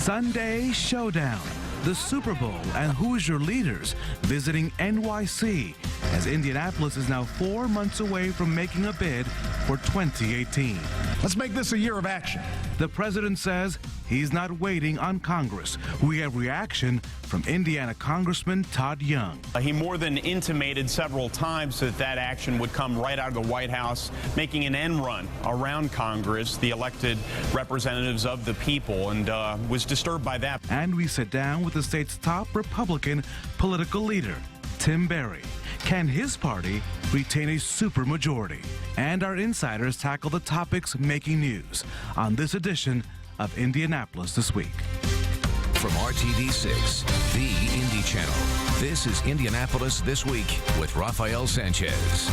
Sunday Showdown, the Super Bowl, and who's your leaders visiting NYC, as Indianapolis is now 4 months away from making a bid for 2018. Let's make this a year of action. The president says he's not waiting on Congress. We have reaction from Indiana Congressman Todd Young. He more than intimated several times that that action would come right out of the White House, making an end run around Congress, the elected representatives of the people, and was disturbed by that. And we sit down with the state's top Republican political leader, Tim Berry. Can his party retain a supermajority? And our insiders tackle the topics making news on this edition of Indianapolis This Week. From RTV6, the Indy channel, this is Indianapolis This Week with Rafael Sanchez.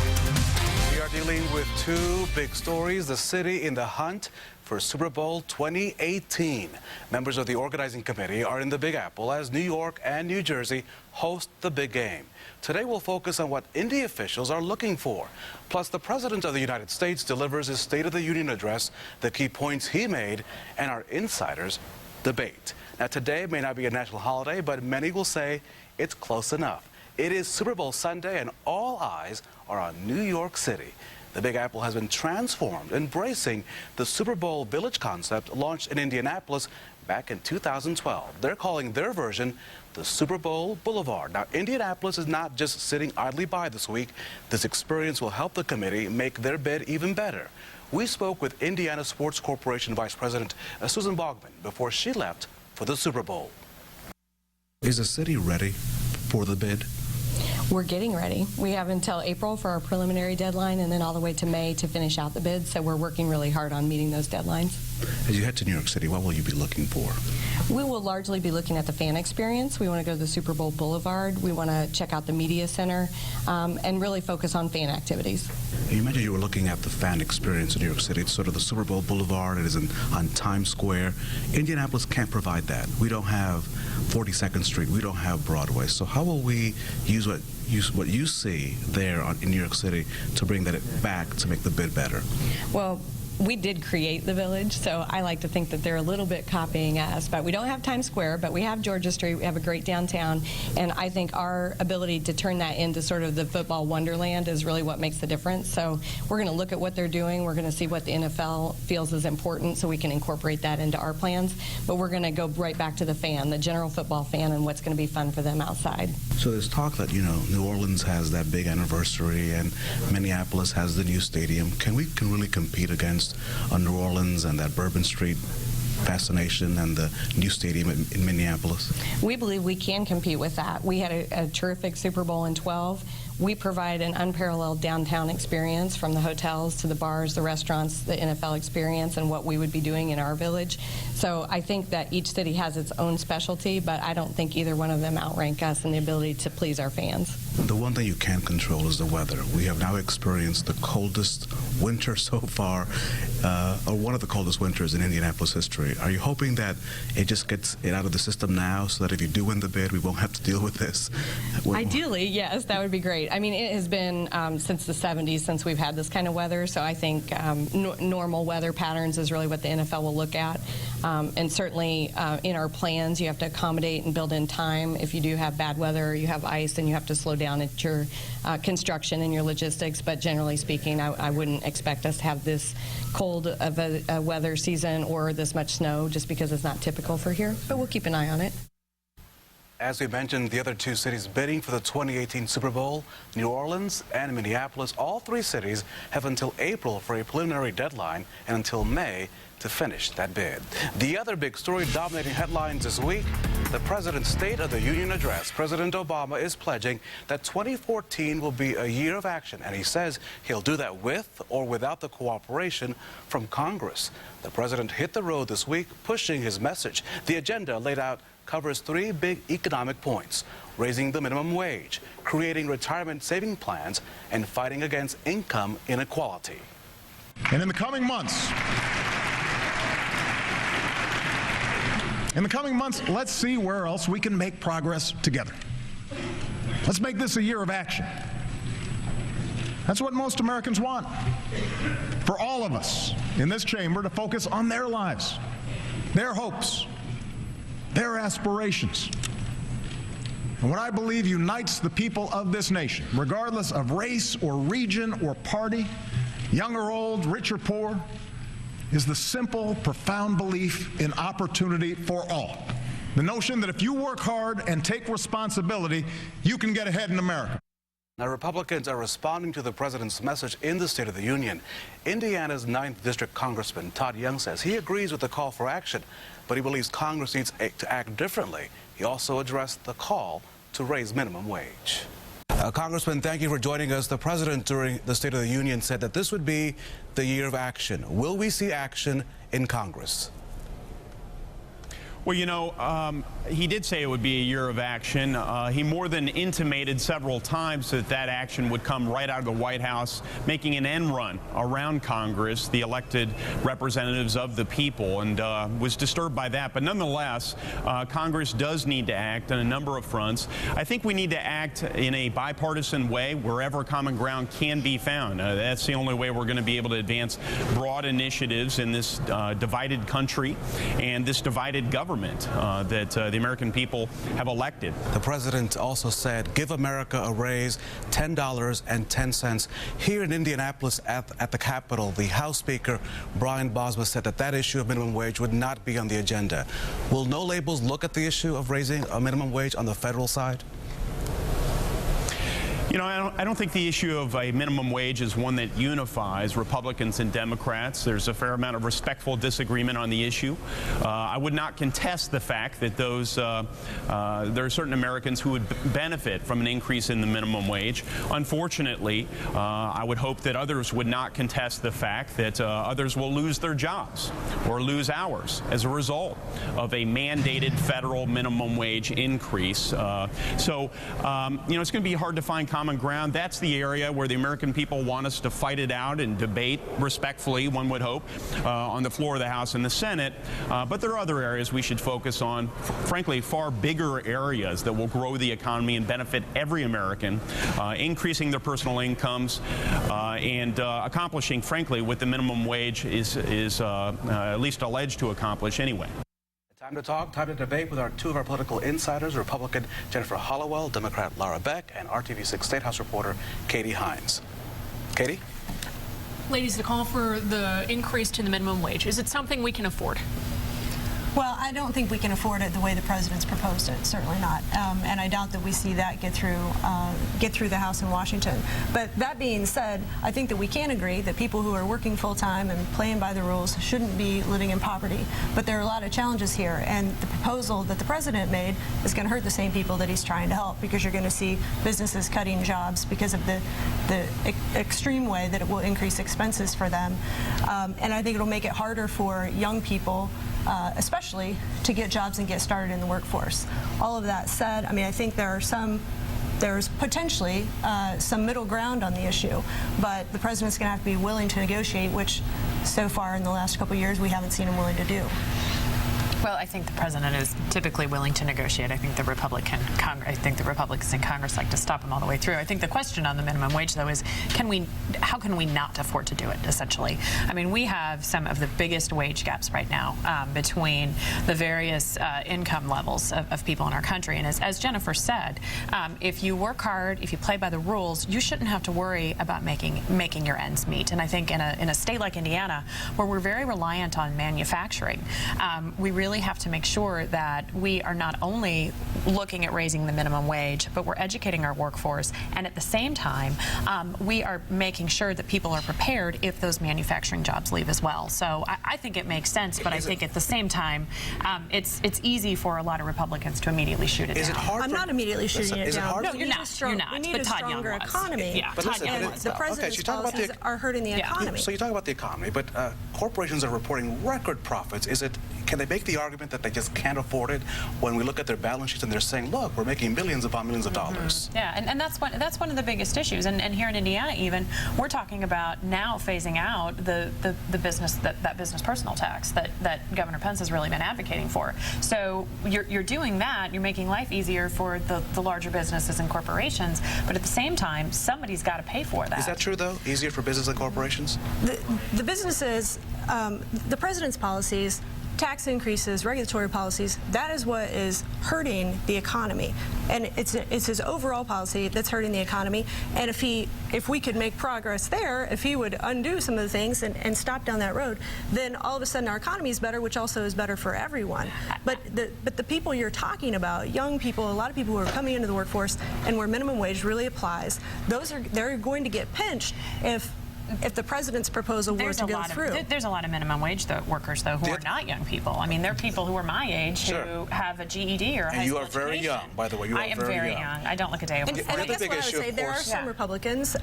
We are dealing with two big stories, the city in the hunt for Super Bowl 2018. Members of the organizing committee are in the Big Apple as New York and New Jersey host the big game. Today we'll focus on what Indy officials are looking for. Plus, the President of the United States delivers his State of the Union address, the key points he made, and our insiders debate. Now, today may not be a national holiday, but many will say it's close enough. It is Super Bowl Sunday, and all eyes are on New York City. The Big Apple has been transformed, embracing the Super Bowl Village concept launched in Indianapolis back in 2012. They're calling their version the Super Bowl Boulevard. Now, Indianapolis is not just sitting idly by this week. This experience will help the committee make their bid even better. We spoke with Indiana Sports Corporation Vice President Susan Bogman before she left for the Super Bowl. Is the city ready for the bid? We're getting ready. We have until April for our preliminary deadline and then all the way to May to finish out the bid, so we're working really hard on meeting those deadlines. As you head to New York City, what will you be looking for? We will largely be looking at the fan experience. We want to go to the Super Bowl Boulevard. We want to check out the media center and really focus on fan activities. You mentioned you were looking at the fan experience in New York City. It's sort of the Super Bowl Boulevard. It is on Times Square. Indianapolis can't provide that. We don't have 42nd Street. We don't have Broadway. So how will we use what you see there in New York City to bring that back to make the bid better? Well, we did create the Village, so I like to think that they're a little bit copying us. But we don't have Times Square, but we have Georgia Street. We have a great downtown, and I think our ability to turn that into sort of the football wonderland is really what makes the difference. So we're going to look at what they're doing. We're going to see what the NFL feels is important so we can incorporate that into our plans. But we're going to go right back to the fan, the general football fan, and what's going to be fun for them outside. So there's talk that, New Orleans has that big anniversary and Minneapolis has the new stadium. Can we really compete against New Orleans and that Bourbon Street fascination and the new stadium in Minneapolis? We believe we can compete with that. We had a terrific Super Bowl in 12. We provide an unparalleled downtown experience, from the hotels to the bars, the restaurants, the NFL experience, and what we would be doing in our village. So I think that each city has its own specialty, but I don't think either one of them outrank us in the ability to please our fans. The one thing you can't control is the weather. We have now experienced the coldest winter so far, or one of the coldest winters in Indianapolis history. Are you hoping that it just gets it out of the system now so that if you do win the bid, we won't have to deal with this? Ideally, yes, that would be great. I mean, it has been since the 70s since we've had this kind of weather, so I think normal weather patterns is really what the NFL will look at. And certainly in our plans, you have to accommodate and build in time. If you do have bad weather or you have ice, then you have to slow down at your construction and your logistics. But generally speaking, I wouldn't expect us to have this cold of a weather season or this much snow, just because it's not typical for here. But we'll keep an eye on it. As we mentioned, the other two cities bidding for the 2018 Super Bowl, New Orleans and Minneapolis, all three cities have until April for a preliminary deadline and until May to finish that bid. The other big story dominating headlines this week, the President's State of the Union address. President Obama is pledging that 2014 will be a year of action, and he says he'll do that with or without the cooperation from Congress. The President hit the road this week, pushing his message. The agenda laid out covers three big economic points: raising the minimum wage, creating retirement saving plans, and fighting against income inequality. And in the coming months, let's see where else we can make progress together. Let's make this a year of action. That's what most Americans want. For all of us in this chamber to focus on their lives, their hopes, their aspirations. And what I believe unites the people of this nation, regardless of race or region or party, young or old, rich or poor, is the simple, profound belief in opportunity for all. The notion that if you work hard and take responsibility, you can get ahead in America. Now, Republicans are responding to the president's message in the State of the Union. Indiana's 9th District Congressman Todd Young says he agrees with the call for action, but he believes Congress needs to act differently. He also addressed the call to raise minimum wage. Congressman, thank you for joining us. The president during the State of the Union said that this would be the year of action. Will we see action in Congress? Well, you know, he did say it would be a year of action. He more than intimated several times that that action would come right out of the White House, making an end run around Congress, the elected representatives of the people, and was disturbed by that. But nonetheless, Congress does need to act on a number of fronts. I think we need to act in a bipartisan way wherever common ground can be found. That's the only way we're going to be able to advance broad initiatives in this divided country and this divided government that the American people have elected. The president also said, give America a raise, $10.10. Here in Indianapolis at the Capitol, the House Speaker, Brian Bosma, said that that issue of minimum wage would not be on the agenda. Will No Labels look at the issue of raising a minimum wage on the federal side? You know, I don't think the issue of a minimum wage is one that unifies Republicans and Democrats. There's a fair amount of respectful disagreement on the issue. I would not contest the fact that there are certain Americans who would benefit from an increase in the minimum wage. Unfortunately, I would hope that others would not contest the fact that others will lose their jobs or lose hours as a result of a mandated federal minimum wage increase. You know, it's going to be hard to find common ground. That's the area where the American people want us to fight it out and debate respectfully, one would hope, on the floor of the House and the Senate. But there are other areas we should focus on, frankly, far bigger areas that will grow the economy and benefit every American, increasing their personal incomes and accomplishing, frankly, what the minimum wage is at least alleged to accomplish anyway. Time to talk, time to debate with two of our political insiders, Republican Jennifer Hollowell, Democrat Laura Beck, and RTV6 State House reporter Katie Hines. Katie? Ladies, the call for the increase to the minimum wage, is it something we can afford? Well, I don't think we can afford it the way the president's proposed it. Certainly not, and I doubt that we see that get through the House in Washington. But that being said, I think that we can agree that people who are working full time and playing by the rules shouldn't be living in poverty. But there are a lot of challenges here, and the proposal that the president made is going to hurt the same people that he's trying to help, because you're going to see businesses cutting jobs because of the extreme way that it will increase expenses for them, and I think it'll make it harder for young people, especially to get jobs and get started in the workforce. All of that said, I mean, I think there's potentially some middle ground on the issue, but the president's going to have to be willing to negotiate, which so far in the last couple of years we haven't seen him willing to do. Well, I think the president is typically willing to negotiate. I think the Republicans in Congress like to stop him all the way through. I think the question on the minimum wage, though, is how can we not afford to do it, essentially? I mean, we have some of the biggest wage gaps right now between the various income levels of people in our country. And as Jennifer said, if you work hard, if you play by the rules, you shouldn't have to worry about making your ends meet. And I think in a state like Indiana, where we're very reliant on manufacturing, we really have to make sure that we are not only looking at raising the minimum wage, but we're educating our workforce, and at the same time, we are making sure that people are prepared if those manufacturing jobs leave as well. So I think it makes sense, but I think at the same time, it's easy for a lot of Republicans to immediately shoot it down. I'm not immediately shooting it down. No, you're not. We need a stronger economy. Yeah, and the president's policies are hurting the economy. So you talk about the economy, but corporations are reporting record profits. Can they make the argument that they just can't afford it when we look at their balance sheets and they're saying, look, we're making millions upon millions of dollars? Yeah, and that's one of the biggest issues. And here in Indiana, even, we're talking about now phasing out the business that business personal tax that Governor Pence has really been advocating for. So you're doing that. You're making life easier for the larger businesses and corporations, but at the same time, somebody's got to pay for that. Is that true, though? Easier for business and corporations? The businesses, the president's policies tax increases, regulatory policies, that is what is hurting the economy. And it's his overall policy that's hurting the economy. And if we could make progress there, if he would undo some of the things and stop down that road, then all of a sudden our economy is better, which also is better for everyone. But the people you're talking about, young people, a lot of people who are coming into the workforce and where minimum wage really applies, they're going to get pinched if the president's proposal were to go through. There's a lot of minimum wage workers, though, who are not young people. I mean, they're people who are my age who have a GED or a high school education. And you are very young, by the way. You are I am very young. I don't look a day over 40. And I guess what I would say, there are some Republicans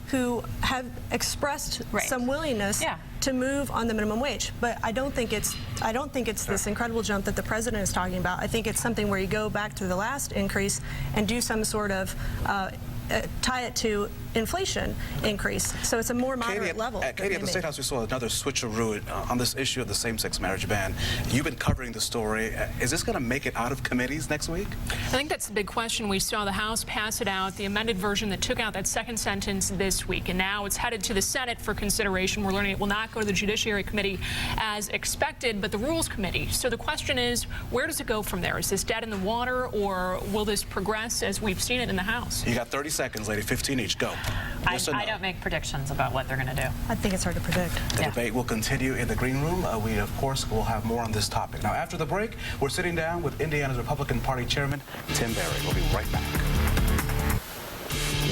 who have expressed some willingness to move on the minimum wage, but I don't think it's this incredible jump that the president is talking about. I think it's something where you go back to the last increase and do some sort of tie it to inflation increase. So it's a more moderate level. Katie, at the State House, we saw another switcheroo on this issue of the same-sex marriage ban. You've been covering the story. Is this going to make it out of committees next week? I think that's the big question. We saw the House pass it out, the amended version that took out that second sentence this week, and now it's headed to the Senate for consideration. We're learning it will not go to the Judiciary Committee as expected, but the Rules Committee. So the question is, where does it go from there? Is this dead in the water, or will this progress as we've seen it in the House? You got 30 seconds, lady. 15 each. Go. Yes or no? I don't make predictions about what they're going to do. I think it's hard to predict. The debate will continue in the green room. We, of course, will have more on this topic. Now, after the break, we're sitting down with Indiana's Republican Party Chairman, Tim Berry. We'll be right back.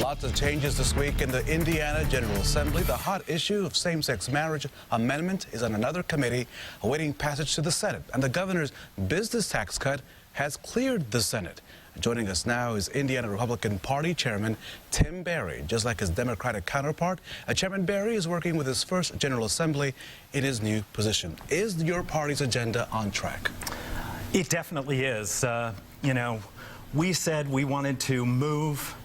Lots of changes this week in the Indiana General Assembly. The hot issue of same-sex marriage amendment is on another committee awaiting passage to the Senate. And the governor's business tax cut has cleared the Senate. Joining us now is Indiana Republican Party Chairman Tim Berry. Just like his Democratic counterpart, Chairman Berry is working with his first General Assembly in his new position. Is your party's agenda on track? It definitely is. You know, we said we wanted to move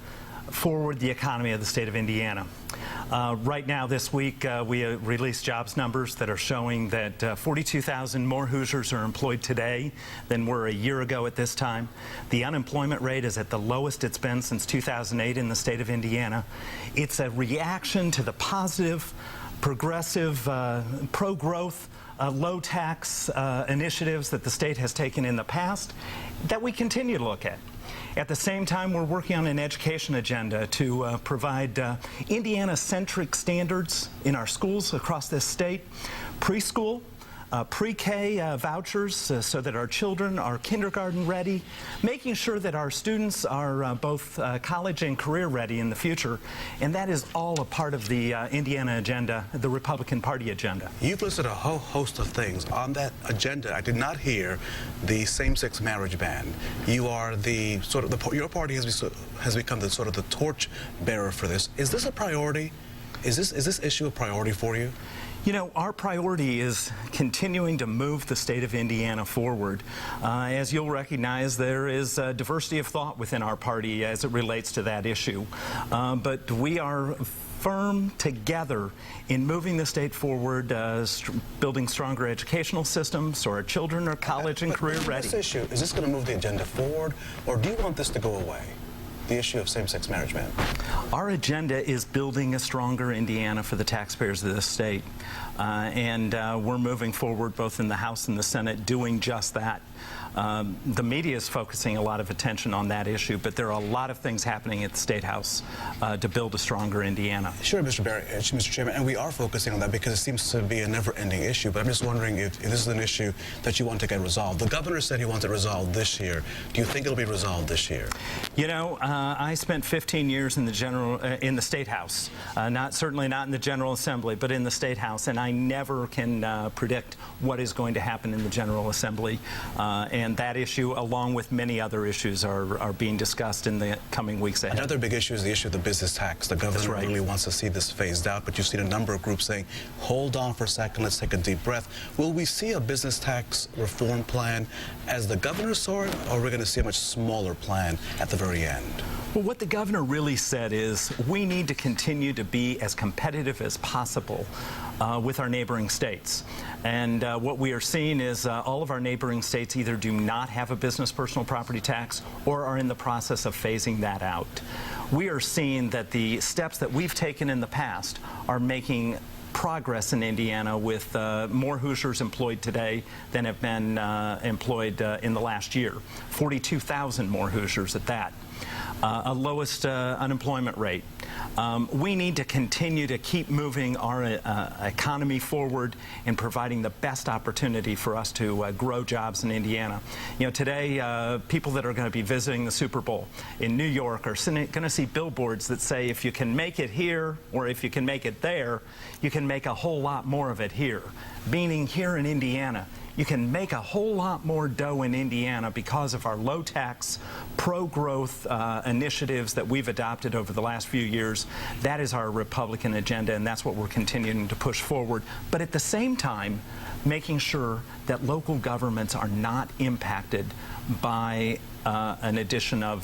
forward the economy of the state of Indiana. Right now, this week, we released jobs numbers that are showing that 42,000 more Hoosiers are employed today than were a year ago at this time. The unemployment rate is at the lowest it's been since 2008 in the state of Indiana. It's a reaction to the positive, progressive, pro-growth, low-tax initiatives that the state has taken in the past that we continue to look at. At the same time, we're working on an education agenda to provide Indiana-centric standards in our schools across this state. Preschool, pre-K vouchers so that our children are kindergarten ready, making sure that our students are both college and career ready in the future. And that is all a part of the Indiana agenda, the Republican Party agenda. You've listed a whole host of things on that agenda. I did not hear the same-sex marriage ban. You are your party has become the sort of the torch bearer for this. Is this a priority? Is this issue a priority for you? You know, our priority is continuing to move the state of Indiana forward. As you'll recognize, there is a diversity of thought within our party as it relates to that issue. But we are firm together in moving the state forward, building stronger educational systems so our children are college and career ready. This issue, is this going to move the agenda forward, or do you want this to go away? The issue of same-sex marriage ban. Our agenda is building a stronger Indiana for the taxpayers of this state. And we're moving forward both in the House and the Senate doing just that. The media is focusing a lot of attention on that issue, but there are a lot of things happening at the State House to build a stronger Indiana. Sure, Mr. Berry, Mr. Chairman, and we are focusing on that because it seems to be a never-ending issue, but I'm just wondering if this is an issue that you want to get resolved. The governor said he wants it resolved this year. Do you think it'll be resolved this year? You know, I spent 15 years in the State House, certainly not in the General Assembly, but in the State House, and I never can predict what is going to happen in the General Assembly. And that issue, along with many other issues, are being discussed in the coming weeks ahead. Another big issue is the issue of the business tax. The governor really wants to see this phased out, but you've seen a number of groups saying, hold on for a second, let's take a deep breath. Will we see a business tax reform plan as the governor saw it, or are we going to see a much smaller plan at the very end? Well, what the governor really said is we need to continue to be as competitive as possible with our neighboring states. And what we are seeing is all of our neighboring states either do not have a business personal property tax or are in the process of phasing that out. We are seeing that the steps that we've taken in the past are making progress in Indiana with more Hoosiers employed today than have been employed in the last year. 42,000 more Hoosiers at that. A lowest unemployment rate. We need to continue to keep moving our economy forward and providing the best opportunity for us to grow jobs in Indiana. You know, today, people that are going to be visiting the Super Bowl in New York are going to see billboards that say, if you can make it here or if you can make it there, you can make a whole lot more of it here. Meaning here in Indiana, you can make a whole lot more dough in Indiana because of our low-tax, pro-growth initiatives that we've adopted over the last few years. That is our Republican agenda, and that's what we're continuing to push forward. But at the same time, making sure that local governments are not impacted by an additional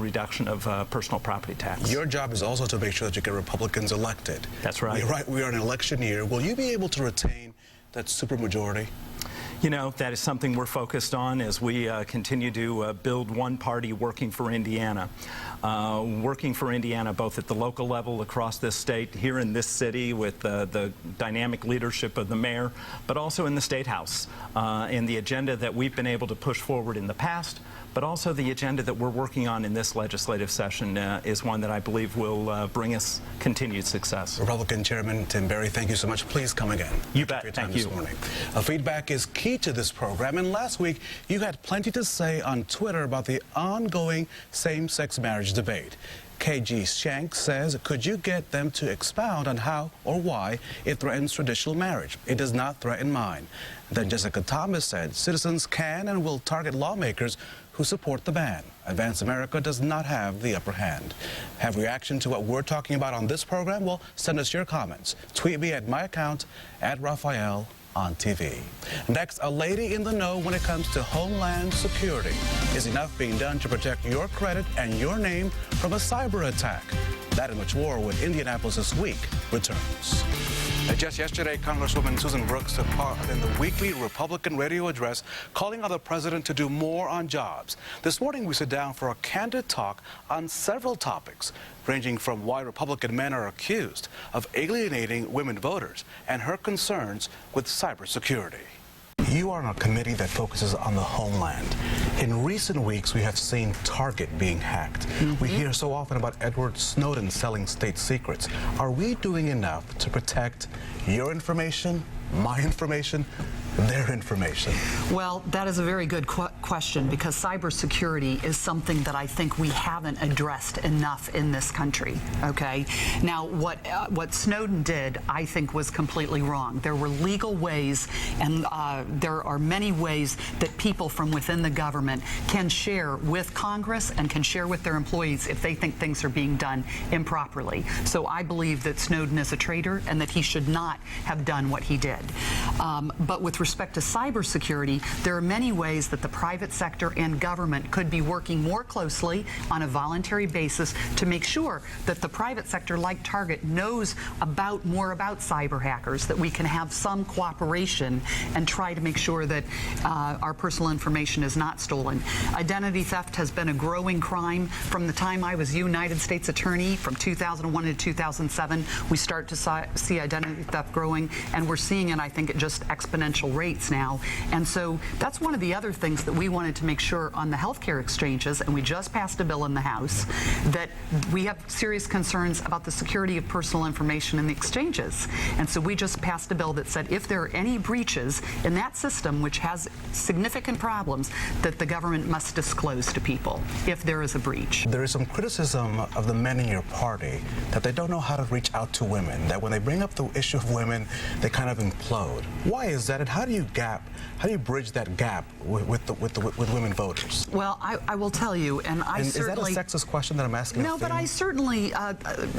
reduction of personal property tax. Your job is also to make sure that you get Republicans elected. That's right. We are in an election year. Will you be able to retain that supermajority? You know, that is something we're focused on as we continue to build one party working for Indiana. Working for Indiana both at the local level across this state, here in this city with the dynamic leadership of the mayor, but also in the State House. And the agenda that we've been able to push forward in the past, but also the agenda that we're working on in this legislative session is one that I believe will bring us continued success. Republican Chairman Tim Berry, thank you so much. Please come again. You bet. Thank you. This morning. Feedback is key to this program, and last week you had plenty to say on Twitter about the ongoing same-sex marriage debate. KG Shank says, could you get them to expound on how or why it threatens traditional marriage? It does not threaten mine. Then Jessica Thomas said, citizens can and will target lawmakers who support the ban. Advance America does not have the upper hand. Have reaction to what we're talking about on this program? Well, send us your comments. Tweet me at my account, @Rafael on TV. Next, a lady in the know when it comes to homeland security. Is enough being done to protect your credit and your name from a cyber attack? That and much more when Indianapolis This Week returns. Just yesterday, Congresswoman Susan Brooks took part in the weekly Republican radio address calling on the president to do more on jobs. This morning, we sit down for a candid talk on several topics, ranging from why Republican men are accused of alienating women voters and her concerns with cybersecurity. You are on a committee that focuses on the homeland. In recent weeks, we have seen Target being hacked. We hear so often about Edward Snowden selling state secrets. Are we doing enough to protect your information, my information, their information? Well, that is a very good question, because cybersecurity is something that I think we haven't addressed enough in this country, okay? Now, what Snowden did, I think, was completely wrong. There were legal ways, and there are many ways that people from within the government can share with Congress and can share with their employees if they think things are being done improperly. So I believe that Snowden is a traitor and that he should not have done what he did. But with respect to cybersecurity, there are many ways that the private sector and government could be working more closely on a voluntary basis to make sure that the private sector, like Target, knows more about cyber hackers, that we can have some cooperation and try to make sure that our personal information is not stolen. Identity theft has been a growing crime. From the time I was United States Attorney, from 2001 to 2007, we start to see identity theft growing, and we're seeing it, I think, at just exponential rates now. And so that's one of the other things that we wanted to make sure on the healthcare exchanges, and we just passed a bill in the House, that we have serious concerns about the security of personal information in the exchanges. And so we just passed a bill that said if there are any breaches in that system, which has significant problems, that the government must disclose to people if there is a breach. There is some criticism of the men in your party that they don't know how to reach out to women, that when they bring up the issue of women, they kind of implode. Why is that, and how do you bridge that gap with women voters? Well, I will tell you, and certainly... Is that a sexist question that I'm asking? No, but I certainly,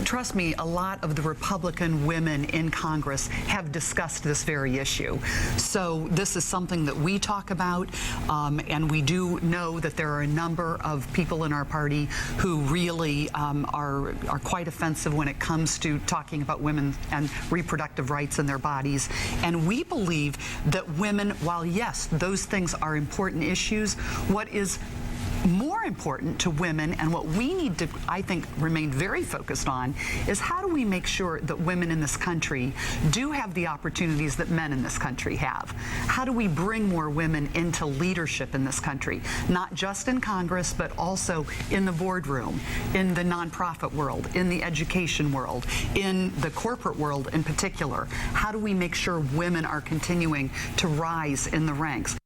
trust me, a lot of the Republican women in Congress have discussed this very issue. So this is something that we talk about, and we do know that there are a number of people in our party who really are quite offensive when it comes to talking about women and reproductive rights in their bodies. And we believe that women, while yes, those things are important issues, what is more important to women, and what we need to, I think, remain very focused on, is how do we make sure that women in this country do have the opportunities that men in this country have? How do we bring more women into leadership in this country, not just in Congress, but also in the boardroom, in the nonprofit world, in the education world, in the corporate world in particular? How do we make sure women are continuing to rise in the ranks?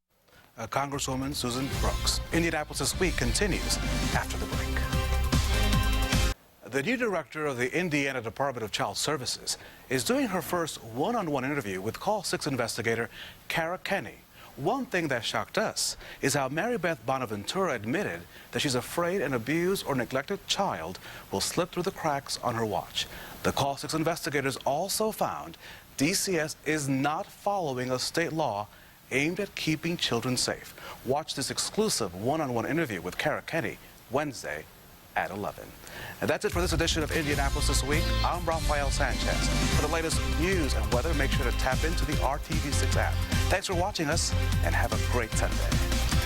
Congresswoman Susan Brooks. Indianapolis This Week continues after the break. The new director of the Indiana Department of Child Services is doing her first one-on-one interview with Call 6 investigator Kara Kenny. One thing that shocked us is how Mary Beth Bonaventura admitted that she's afraid an abused or neglected child will slip through the cracks on her watch. The Call 6 investigators also found DCS is not following a state law aimed at keeping children safe. Watch this exclusive one-on-one interview with Kara Kenny Wednesday at 11. And that's it for this edition of Indianapolis This Week. I'm Rafael Sanchez. For the latest news and weather, make sure to tap into the RTV6 app. Thanks for watching us, and have a great Sunday.